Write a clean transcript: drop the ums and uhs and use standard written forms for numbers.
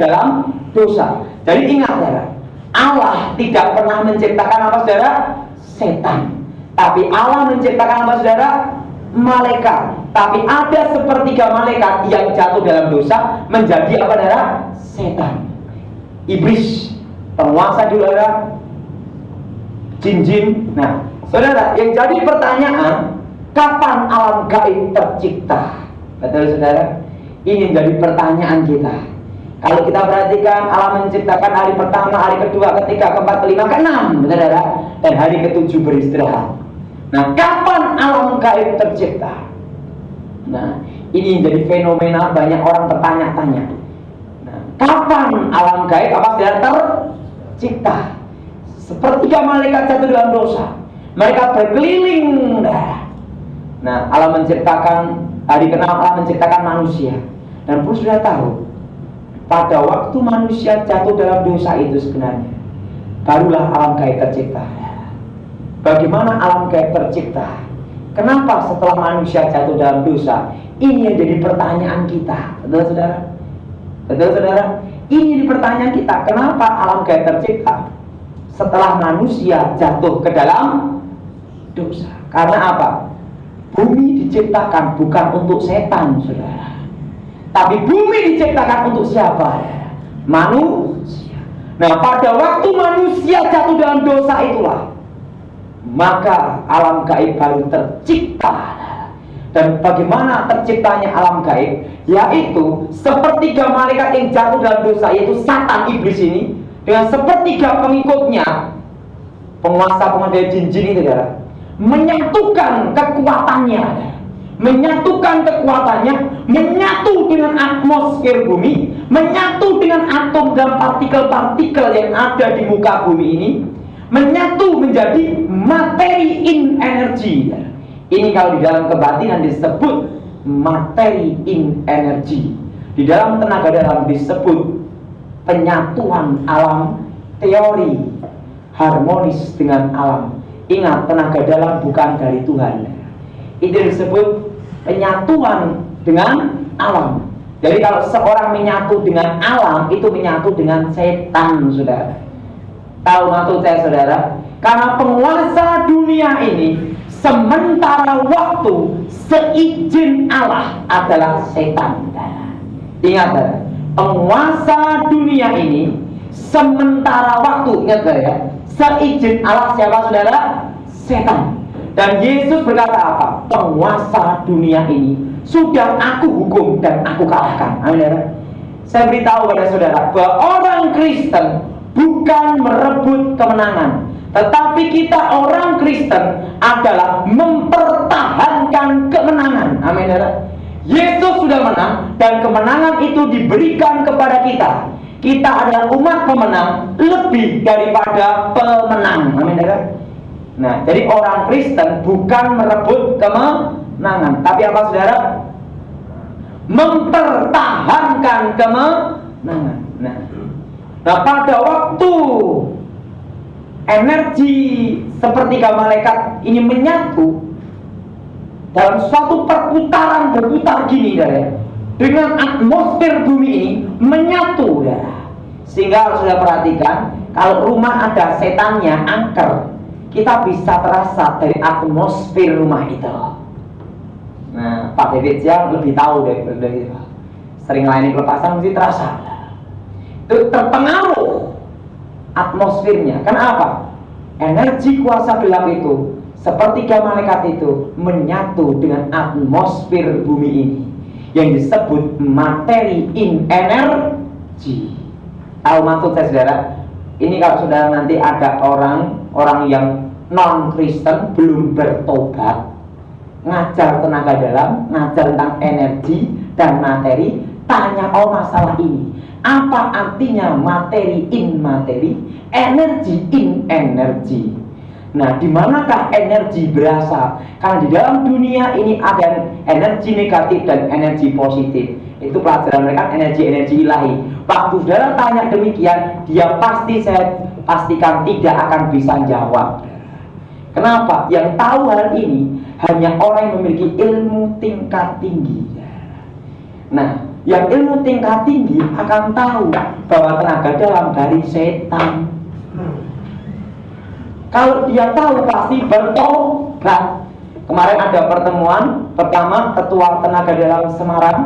dalam dosa. Jadi ingat saudara, Allah tidak pernah menciptakan apa saudara? Setan. Tapi Allah menciptakan apa saudara? Malaikat. Tapi ada sepertiga malaikat yang jatuh dalam dosa menjadi apa saudara? Setan. Iblis, penguasa saudara, jin-jin. Nah, saudara, yang jadi pertanyaan, kapan alam gaib tercipta? Betul saudara? Ini menjadi pertanyaan kita. Kalau kita perhatikan, Allah menciptakan hari pertama, hari kedua, ketiga, keempat, kelima, keenam, saudara, dan hari ketujuh beristirahat. Nah, kapan alam gaib tercipta? Nah, ini jadi fenomena banyak orang bertanya-tanya. Nah, kapan alam gaib apa sudah tercipta? Sepertiga malaikat jatuh dalam dosa, mereka berkeliling. Nah, Allah menciptakan hari ke-6, Allah menciptakan manusia. Dan pun sudah tahu, pada waktu manusia jatuh dalam dosa itu sebenarnya barulah alam gaib tercipta. Bagaimana alam gaib tercipta? Kenapa setelah manusia jatuh dalam dosa? Ini yang jadi pertanyaan kita. Betul saudara? Betul saudara? Ini jadi pertanyaan kita. Kenapa alam gaib tercipta setelah manusia jatuh ke dalam dosa? Karena apa? Bumi diciptakan bukan untuk setan, saudara. Tapi bumi diciptakan untuk siapa? Manusia. Nah, pada waktu manusia jatuh dalam dosa itulah, maka alam gaib baru tercipta. Dan bagaimana terciptanya alam gaib? Yaitu sepertiga malaikat yang jatuh dalam dosa, yaitu Satan, iblis ini, dengan sepertiga pengikutnya, penguasa-penguasa jin-jin itu, saudara, menyatukan kekuatannya, menyatu dengan atmosfer bumi, menyatu dengan atom dan partikel-partikel yang ada di muka bumi ini, menyatu menjadi materi in energy. Ini kalau di dalam kebatinan disebut materi in energy. Di dalam tenaga dalam disebut penyatuan alam, teori harmonis dengan alam. Ingat, tenaga dalam bukan dari Tuhan. Itu disebut penyatuan dengan alam. Jadi kalau seorang menyatu dengan alam, itu menyatu dengan setan, saudara. Tahu maksud saya, saudara? Karena penguasa dunia ini sementara waktu seizin Allah adalah setan. Ingat, saudara, penguasa dunia ini sementara waktu, ingat ya, seizin Allah siapa, saudara? Setan. Dan Yesus berkata apa? Penguasa dunia ini sudah aku hukum dan aku kalahkan. Amin. Saya beritahu pada saudara bahwa orang Kristen bukan merebut kemenangan, tetapi kita orang Kristen adalah mempertahankan kemenangan. Amin. Yesus sudah menang dan kemenangan itu diberikan kepada kita. Kita adalah umat pemenang lebih daripada pemenang. Amin. Nah, jadi orang Kristen bukan merebut kemenangan, tapi apa saudara? Mempertahankan kemenangan. Nah, pada waktu energi sepertiga malaikat ini menyatu dalam suatu perputaran berputar gini, ya, dengan atmosfer bumi ini menyatu, ya. Sehingga harus sudah perhatikan, kalau rumah ada setannya angker, kita bisa terasa dari atmosfer rumah itu. Nah, Pak David Siang lebih tahu dari sering layani pelepasan, mesti terasa. Itu terpengaruh atmosfernya. Kenapa? Energi kuasa gelap itu, sepertiga malaikat itu menyatu dengan atmosfer bumi ini, yang disebut materi in energy. Tahu maksud saya, saudara? Ini kalau saudara nanti ada orang yang non-Kristen belum bertobat, ngajar tenaga dalam, ngajar tentang energi dan materi, tanya masalah ini. Apa artinya materi in materi, energi in energi? Nah, di manakah energi berasal? Karena di dalam dunia ini ada energi negatif dan energi positif. Itu pelajaran mereka, energi ilahi. Waktu saudara tanya demikian, dia pasti, saya pastikan tidak akan bisa jawab. Kenapa? Yang tahu hal ini hanya orang yang memiliki ilmu tingkat tinggi. Nah, Yang ilmu tingkat tinggi akan tahu bahwa tenaga dalam dari setan. Kalau dia tahu pasti bertobat. Kemarin ada pertemuan pertama ketua tenaga dalam Semarang